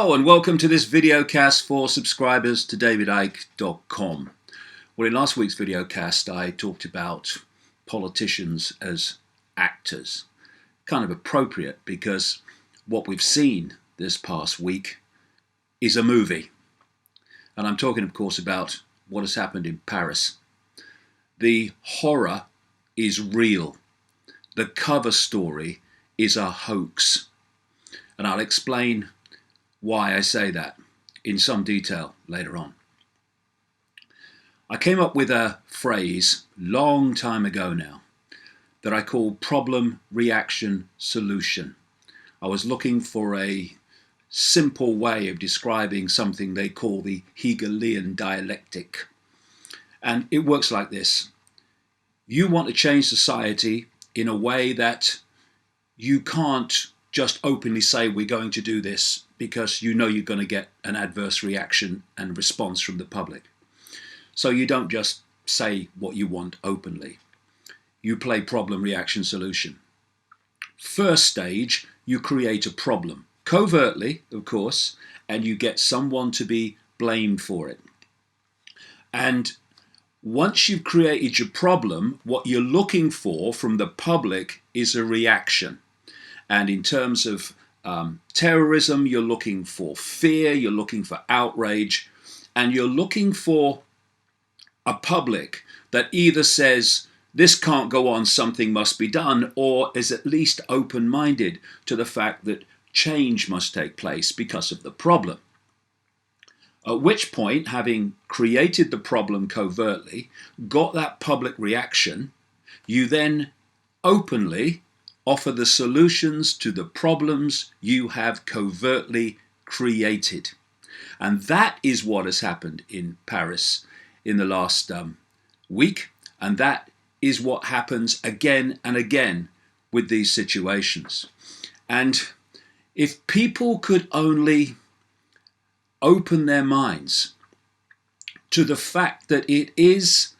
Hello and welcome to this VideoCast for subscribers to davidicke.com. Well, in last week's VideoCast I talked about politicians as actors. Kind of appropriate because what we've seen this past week is a movie. And I'm talking of course about what has happened in Paris. The horror is real. The cover story is a hoax. And I'll explain why I say that in some detail later on. I came up with a phrase long time ago now that I call problem, reaction, solution. I was looking for a simple way of describing something they call the Hegelian dialectic. And it works like this. You want to change society in a way that you can't just openly say we're going to do this because you know you're going to get an adverse reaction and response from the public. So you don't just say what you want openly. You play problem, reaction, solution. First stage, you create a problem, covertly, of course, and you get someone to be blamed for it. And once you've created your problem, what you're looking for from the public is a reaction. And in terms of terrorism, you're looking for fear, you're looking for outrage, and you're looking for a public that either says, this can't go on, something must be done, or is at least open-minded to the fact that change must take place because of the problem. At which point, having created the problem covertly, got that public reaction, you then openly offer the solutions to the problems you have covertly created. And that is what has happened in Paris in the last week. And that is what happens again and again with these situations. And if people could only open their minds to the fact that it is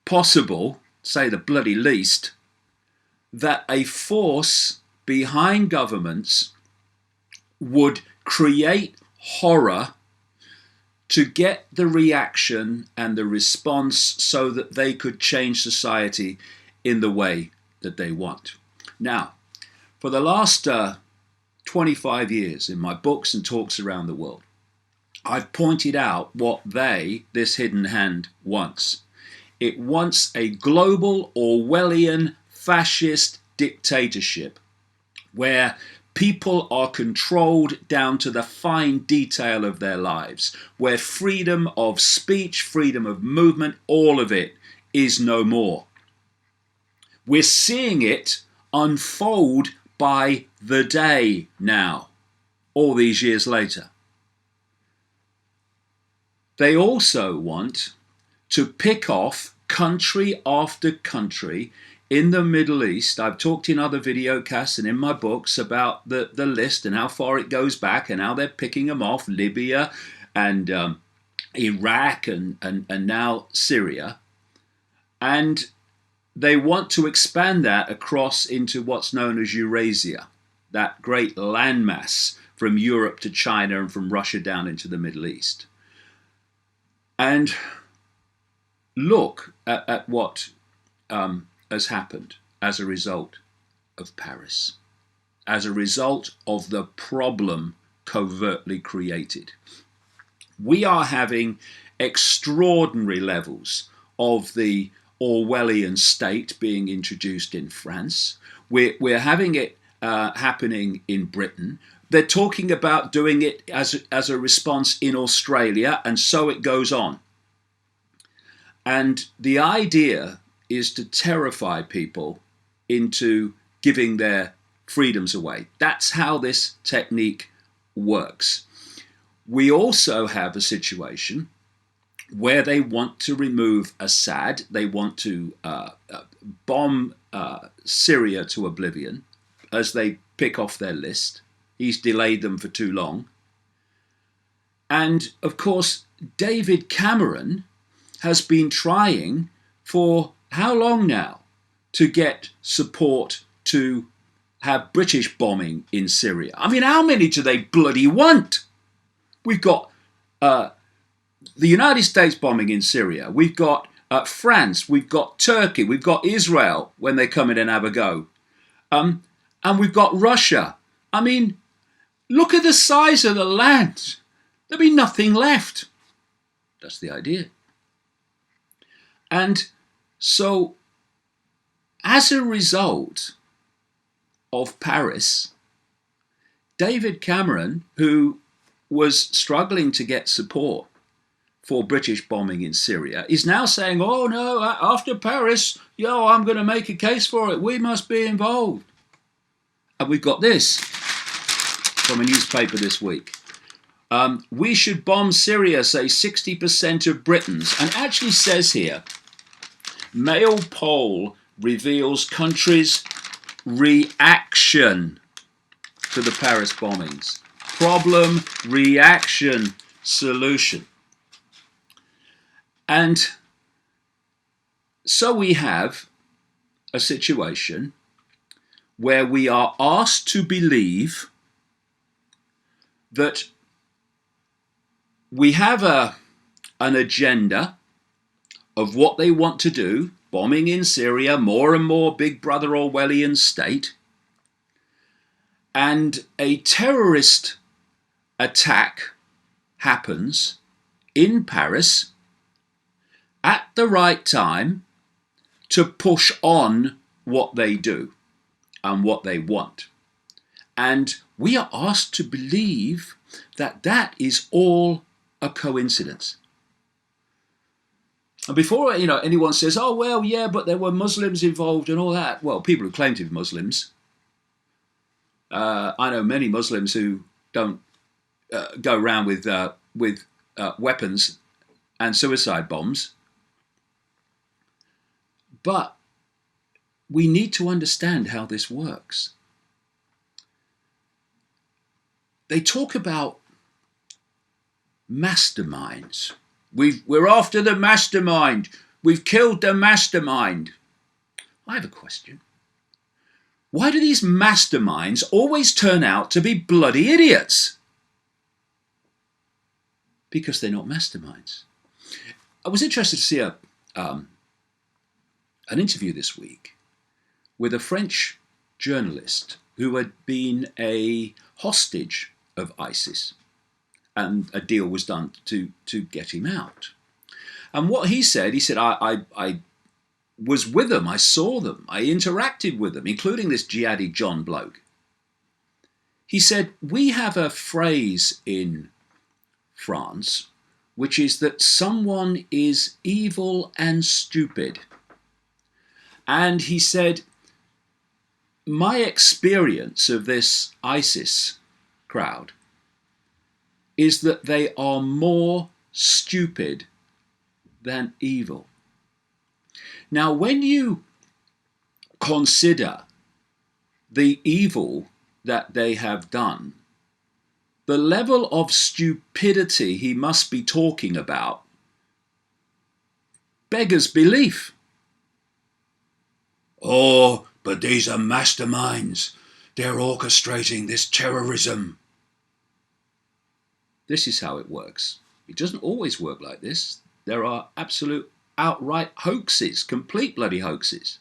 possible, say the bloody least, that a force behind governments would create horror to get the reaction and the response so that they could change society in the way that they want. Now, for the last 25 years in my books and talks around the world, I've pointed out what this hidden hand, wants. It wants a global Orwellian fascist dictatorship where people are controlled down to the fine detail of their lives, where freedom of speech, freedom of movement, all of it is no more. We're seeing it unfold by the day now, all these years later. They also want to pick off country after country in the Middle East. I've talked in other videocasts and in my books about the list and how far it goes back and how they're picking them off, Libya and Iraq and now Syria. And they want to expand that across into what's known as Eurasia, that great landmass from Europe to China and from Russia down into the Middle East. And look at what has happened as a result of Paris, as a result of the problem covertly created. We are having extraordinary levels of the Orwellian state being introduced in France. We're having it happening in Britain. They're talking about doing it as a response in Australia, and so it goes on. And the idea is to terrify people into giving their freedoms away. That's how this technique works. We also have a situation where they want to remove Assad. They want to bomb Syria to oblivion as they pick off their list. He's delayed them for too long. And of course, David Cameron has been trying for how long now to get support to have British bombing in Syria? I mean, how many do they bloody want? We've got the United States bombing in Syria. We've got France. We've got Turkey. We've got Israel when they come in and have a go. And we've got Russia. I mean, look at the size of the land. There'll be nothing left. That's the idea. And so, as a result of Paris, David Cameron, who was struggling to get support for British bombing in Syria, is now saying, oh no, after Paris, I'm going to make a case for it. We must be involved. And we've got this from a newspaper this week. We should bomb Syria, say 60% of Britons. And it actually says here, Mail poll reveals country's reaction to the Paris bombings. Problem, reaction, solution. And so we have a situation where we are asked to believe that we have an agenda of what they want to do, bombing in Syria, more and more Big Brother Orwellian state, and a terrorist attack happens in Paris at the right time to push on what they do and what they want. And we are asked to believe that that is all a coincidence. And before anyone says, oh well, yeah, but there were Muslims involved and all that. Well, people who claim to be Muslims. I know many Muslims who don't go around with weapons and suicide bombs. But we need to understand how this works. They talk about masterminds. We're after the mastermind. We've killed the mastermind. I have a question. Why do these masterminds always turn out to be bloody idiots? Because they're not masterminds. I was interested to see an interview this week with a French journalist who had been a hostage of ISIS, and a deal was done to get him out. And what he said, I was with them, I saw them, I interacted with them, including this jihadi John bloke. He said, we have a phrase in France, which is that someone is evil and stupid. And he said, my experience of this ISIS crowd is that they are more stupid than evil. Now, when you consider the evil that they have done, the level of stupidity he must be talking about beggars belief. Oh, but these are masterminds. They're orchestrating this terrorism. This is how it works. It doesn't always work like this. There are absolute outright hoaxes, complete bloody hoaxes.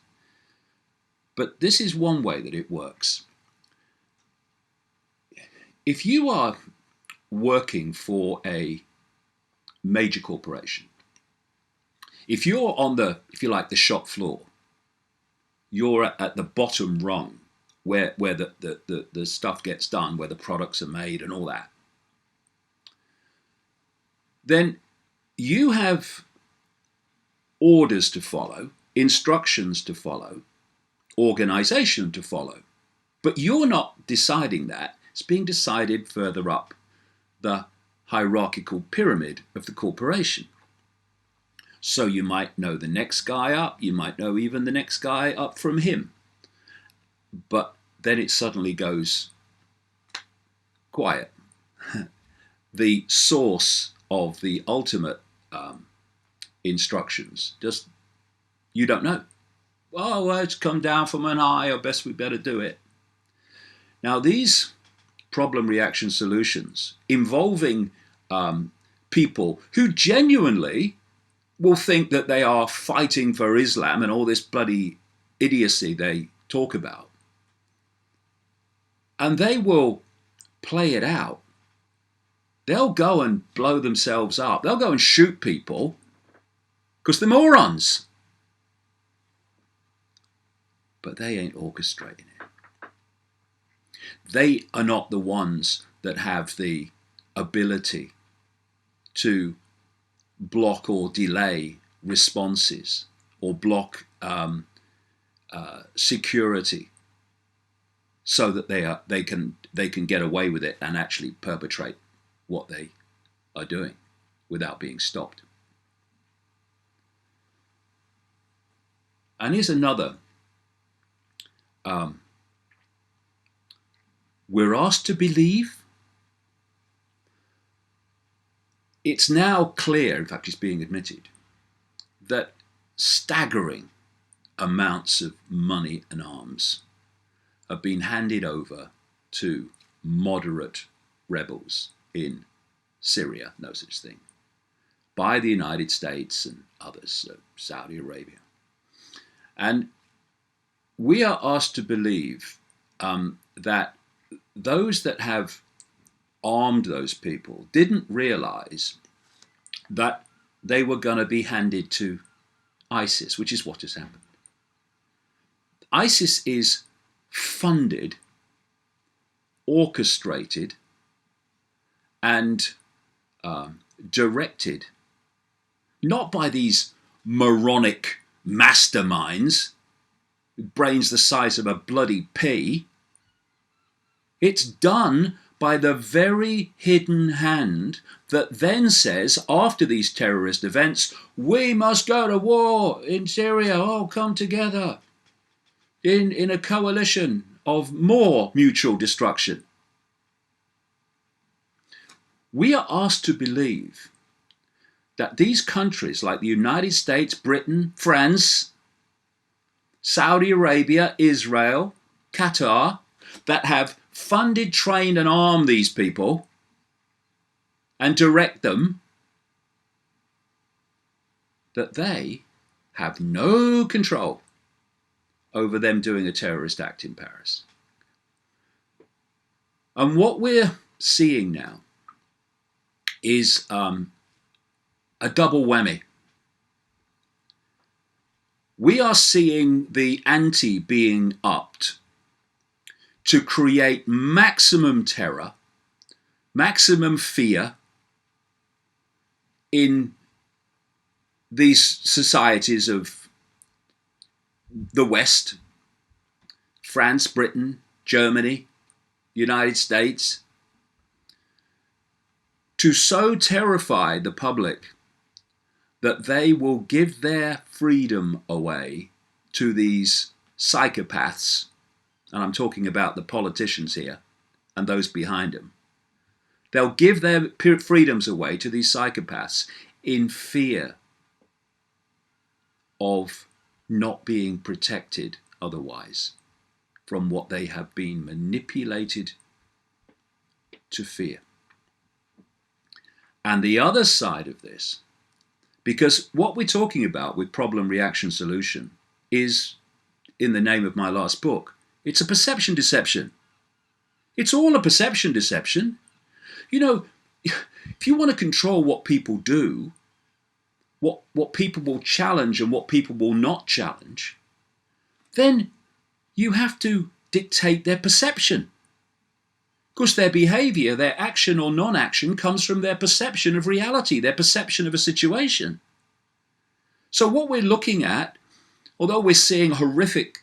But this is one way that it works. If you are working for a major corporation, if you're on the, if you like, the shop floor, you're at the bottom rung where the stuff gets done, where the products are made and all that, then you have orders to follow, instructions to follow, organization to follow. But you're not deciding that. It's being decided further up the hierarchical pyramid of the corporation. So you might know the next guy up, you might know even the next guy up from him. But then it suddenly goes quiet. The source of the ultimate instructions, just, you don't know. Oh, well, it's come down from an high, or best we better do it. Now, these problem reaction solutions involving people who genuinely will think that they are fighting for Islam and all this bloody idiocy they talk about. And they will play it out. They'll go and blow themselves up. They'll go and shoot people because they're morons. But they ain't orchestrating it. They are not the ones that have the ability to block or delay responses or block security so that they can get away with it and actually perpetrate what they are doing without being stopped. And here's another. We're asked to believe. It's now clear, in fact it's being admitted, that staggering amounts of money and arms have been handed over to moderate rebels in Syria, no such thing, by the United States and others, Saudi Arabia. And we are asked to believe that those that have armed those people didn't realize that they were going to be handed to ISIS, which is what has happened. ISIS is funded, orchestrated, and directed not by these moronic masterminds with brains the size of a bloody pea. It's done by the very hidden hand that then says, after these terrorist events, we must go to war in Syria, come together in a coalition of more mutual destruction. We are asked to believe that these countries like the United States, Britain, France, Saudi Arabia, Israel, Qatar, that have funded, trained and armed these people and direct them, that they have no control over them doing a terrorist act in Paris. And what we're seeing now is a double whammy. We are seeing the ante being upped to create maximum terror, maximum fear in these societies of the West, France, Britain, Germany, United States, to so terrify the public that they will give their freedom away to these psychopaths, and I'm talking about the politicians here and those behind them. They'll give their freedoms away to these psychopaths in fear of not being protected otherwise from what they have been manipulated to fear. And the other side of this, because what we're talking about with problem, reaction, solution is, in the name of my last book, it's a perception deception. It's all a perception deception. You know, if you want to control what people do, what people will challenge and what people will not challenge, then you have to dictate their perception. Because their behavior, their action or non-action comes from their perception of reality, their perception of a situation. So what we're looking at, although we're seeing horrific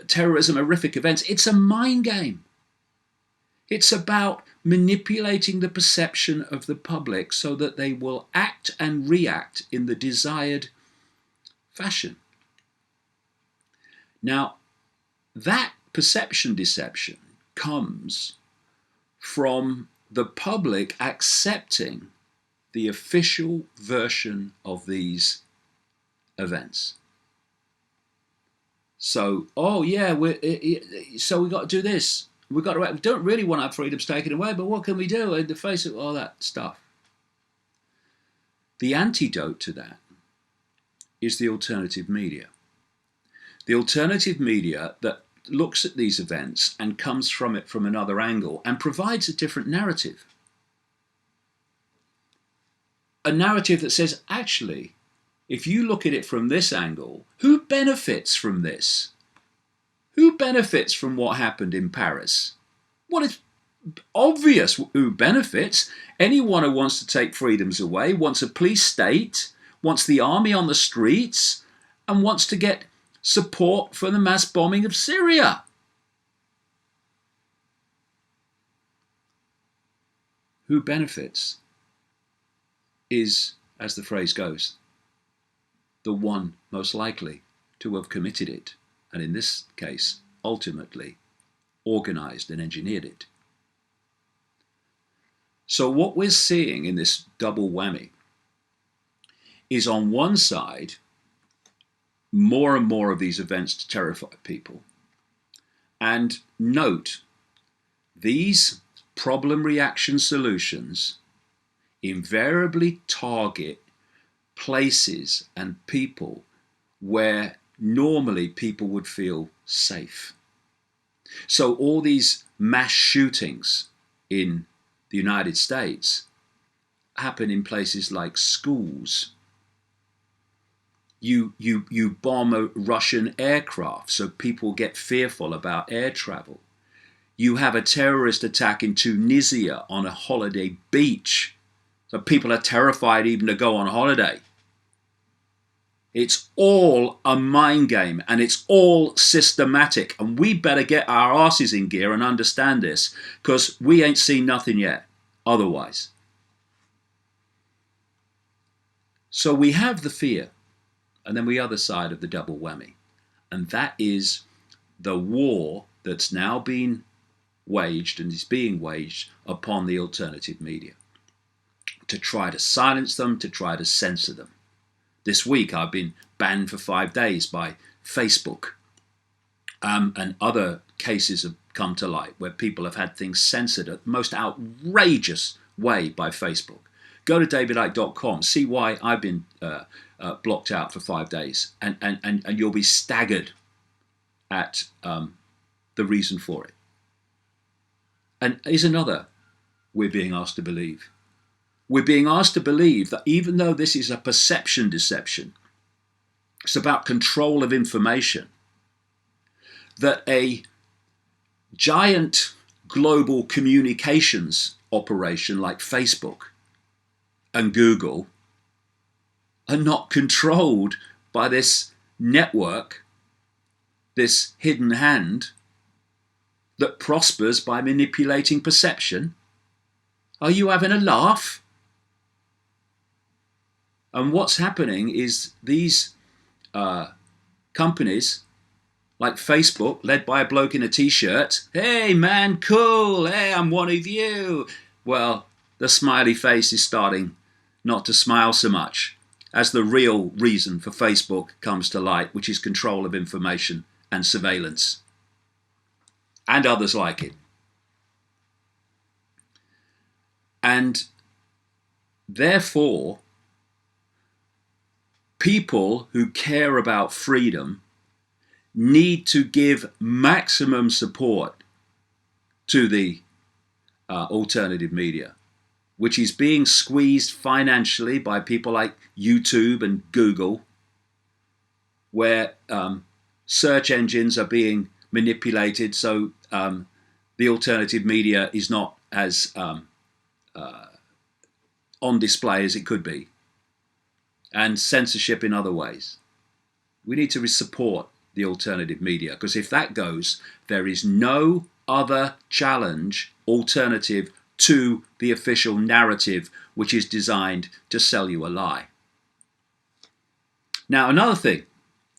terrorism, horrific events, it's a mind game. It's about manipulating the perception of the public so that they will act and react in the desired fashion. Now, that perception deception comes from the public accepting the official version of these events. So, so we got to do this. We don't really want our freedoms taken away, but what can we do in the face of all that stuff? The antidote to that is the alternative media. The alternative media that looks at these events and comes from it from another angle and provides a different narrative. A narrative that says, actually, if you look at it from this angle, who benefits from this? Who benefits from what happened in Paris? Well, it's obvious who benefits. Anyone who wants to take freedoms away, wants a police state, wants the army on the streets, and wants to get support for the mass bombing of Syria. Who benefits is, as the phrase goes, the one most likely to have committed it, and in this case, ultimately, organized and engineered it. So what we're seeing in this double whammy is, on one side, more and more of these events to terrify people. And note, these problem reaction solutions invariably target places and people where normally people would feel safe. So all these mass shootings in the United States happen in places like schools. You bomb a Russian aircraft, so people get fearful about air travel. You have a terrorist attack in Tunisia on a holiday beach, so people are terrified even to go on holiday. It's all a mind game, and it's all systematic, and we better get our asses in gear and understand this, because we ain't seen nothing yet otherwise. So we have the fear, and then the other side of the double whammy, and that is the war that's now been waged and is being waged upon the alternative media to try to silence them, to try to censor them. This week I've been banned for 5 days by Facebook, and other cases have come to light where people have had things censored at the most outrageous way by Facebook. Go to davidicke.com, see why I've been blocked out for 5 days, and you'll be staggered at the reason for it. And here's another we're being asked to believe. We're being asked to believe that even though this is a perception deception, it's about control of information, that a giant global communications operation like Facebook and Google are not controlled by this network, this hidden hand that prospers by manipulating perception. Are you having a laugh? And what's happening is these companies like Facebook, led by a bloke in a t-shirt, hey man, cool, hey, I'm one of you. Well, the smiley face is starting not to smile so much as the real reason for Facebook comes to light, which is control of information and surveillance, and others like it. And therefore, people who care about freedom need to give maximum support to the alternative media, which is being squeezed financially by people like YouTube and Google, where search engines are being manipulated so the alternative media is not as on display as it could be, and censorship in other ways. We need to support the alternative media, because if that goes, there is no other challenge alternative to the official narrative, which is designed to sell you a lie. Now, another thing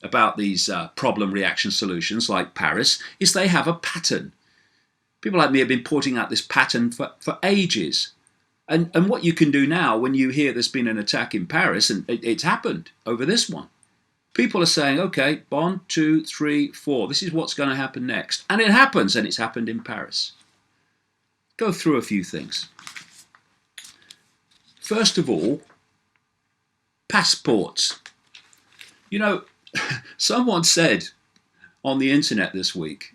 about these problem reaction solutions like Paris is they have a pattern. People like me have been pointing out this pattern for ages. And what you can do now when you hear there's been an attack in Paris, and it's happened over this one, people are saying, okay, 1, 2, 3, 4, this is what's going to happen next. And it happens, and it's happened in Paris. Go through a few things. First of all, passports. You know, someone said on the internet this week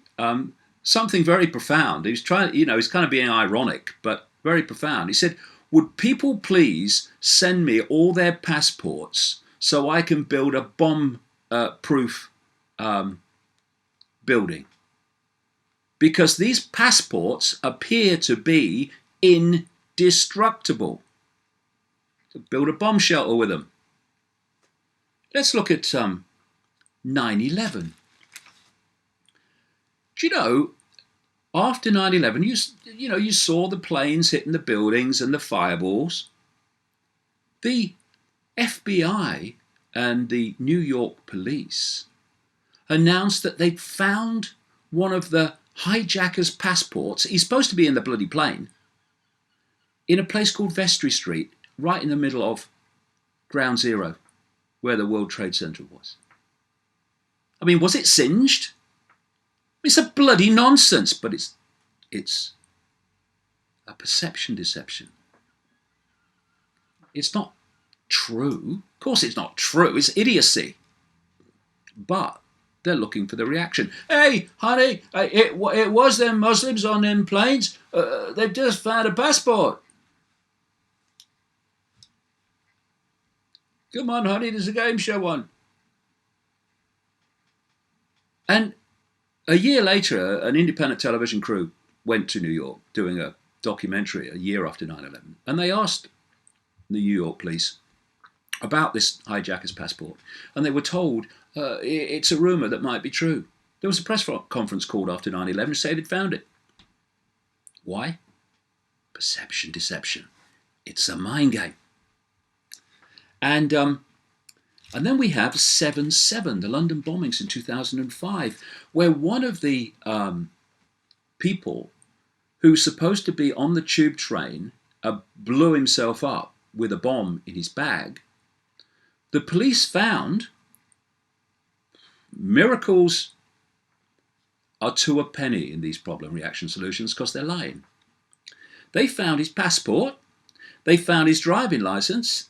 something very profound. He was trying, he's kind of being ironic, but very profound. He said, "Would people please send me all their passports so I can build a bomb-proof building? Because these passports appear to be indestructible. So build a bomb shelter with them." Let's look at 9/11. Do you know, after 9/11, you saw the planes hitting the buildings and the fireballs. The FBI and the New York police announced that they'd found one of the hijacker's passports. He's supposed to be in the bloody plane, in a place called Vestry Street, right in the middle of Ground Zero, where the World Trade Center was. I mean, was it singed? It's a bloody nonsense, but it's a perception deception. It's not true. Of course it's not true. It's idiocy. But they're looking for the reaction. "Hey, honey, it was them Muslims on them planes. They've just found a passport." "Come on, honey, there's a game show on." And a year later, an independent television crew went to New York doing a documentary a year after 9/11. And they asked the New York police about this hijacker's passport. And they were told it's a rumor that might be true. There was a press conference called after 9/11 to say they'd found it. Why? Perception deception. It's a mind game. And then we have 7/7, the London bombings in 2005, where one of the people who's supposed to be on the tube train blew himself up with a bomb in his bag. The police found, miracles are to a penny in these problem reaction solutions because they're lying. They found his passport, they found his driving license,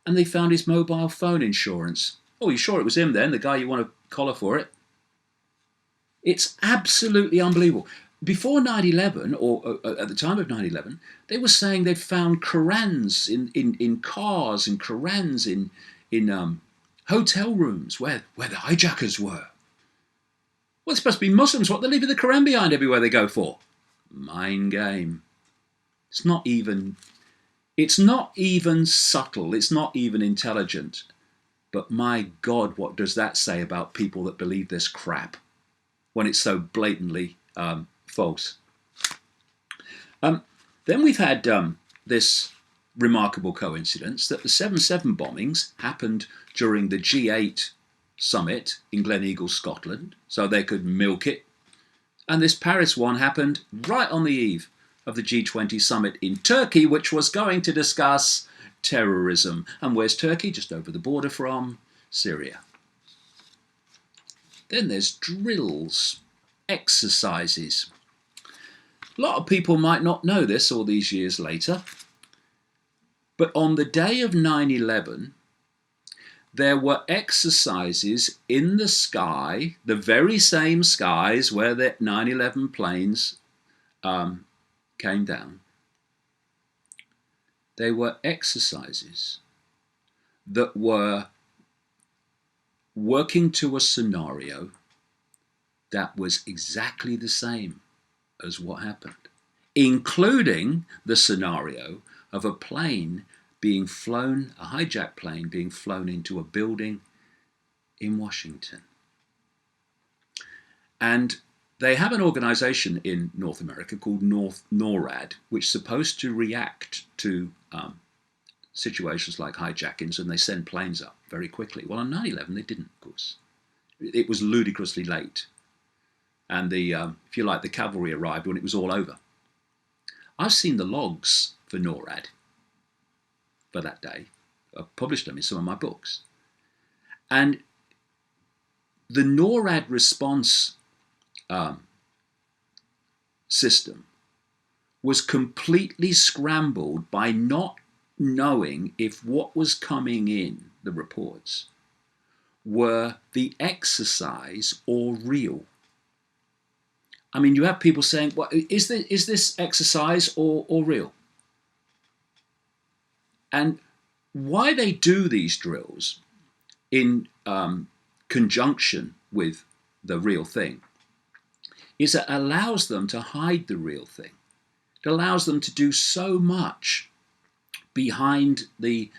and they found his mobile phone insurance. Oh, you sure it was him then, the guy you want to collar for it? It's absolutely unbelievable. Before 9/11, or at the time of 9/11, they were saying they'd found Qurans in cars and Qurans in hotel rooms where the hijackers were. Well, it's supposed to be Muslims. What, they're leaving the Quran behind everywhere they go for? Mind game. It's not even subtle. It's not even intelligent. But my God, what does that say about people that believe this crap when it's so blatantly false? Then we've had this remarkable coincidence that the 7/7 bombings happened during the G8 summit in Gleneagles, Scotland, so they could milk it. And this Paris one happened right on the eve of the G20 summit in Turkey, which was going to discuss terrorism. And where's Turkey? Just over the border from Syria. Then there's drills, exercises. A lot of people might not know this all these years later, but on the day of 9/11, there were exercises in the sky, the very same skies where the 9/11 planes came down. They were exercises that were working to a scenario that was exactly the same as what happened, including the scenario of a plane being flown, a hijacked plane being flown into a building in Washington. And they have an organization in North America called NORAD, which is supposed to react to situations like hijackings, and they send planes up very quickly. Well, on 9/11, they didn't, of course. It was ludicrously late. And if you like, the cavalry arrived when it was all over. I've seen the logs for NORAD for that day. I've published them in some of my books. And the NORAD response system was completely scrambled by not knowing if what was coming in, the reports, were the exercise or real? I mean, you have people saying, well, is this exercise or real? And why they do these drills in conjunction with the real thing is it allows them to hide the real thing. It allows them to do so much behind the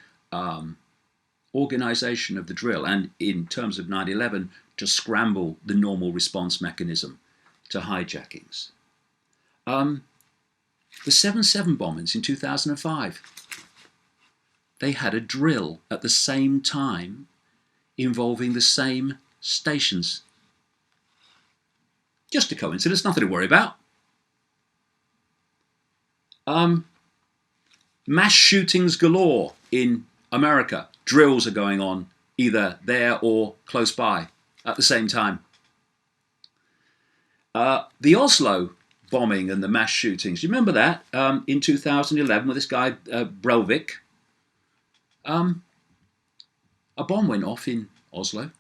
organization of the drill, and in terms of 9/11, to scramble the normal response mechanism to hijackings. The 7/7 bombings in 2005, they had a drill at the same time involving the same stations. Just a coincidence, nothing to worry about. Mass shootings galore in America. Drills are going on either there or close by at the same time. The Oslo bombing and the mass shootings, you remember that in 2011 with this guy Breivik? A bomb went off in Oslo,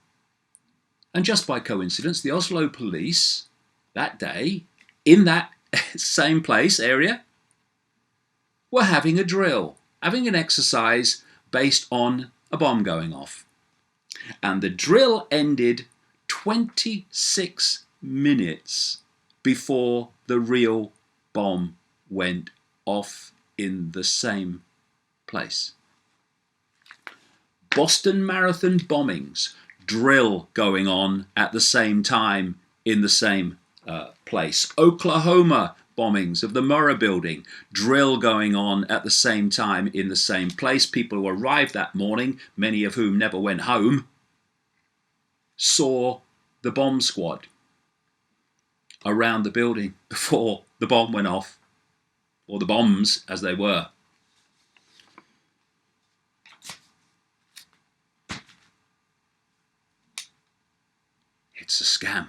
and just by coincidence the Oslo police that day in that same place, area, were having a drill, having an exercise based on a bomb going off. And the drill ended 26 minutes before the real bomb went off in the same place. Boston Marathon bombings, drill going on at the same time in the same place. Oklahoma bombings of the Murrah building, drill going on at the same time in the same place. People who arrived that morning, many of whom never went home, saw the bomb squad around the building before the bomb went off, or the bombs as they were. It's a scam.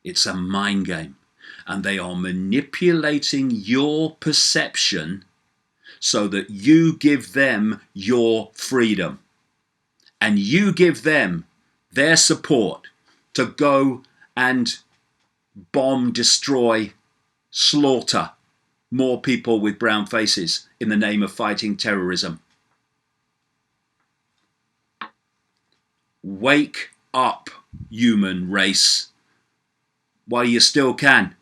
It's a mind game. And they are manipulating your perception so that you give them your freedom. And you give them their support to go and bomb, destroy, slaughter more people with brown faces in the name of fighting terrorism. Wake up, human race, while you still can.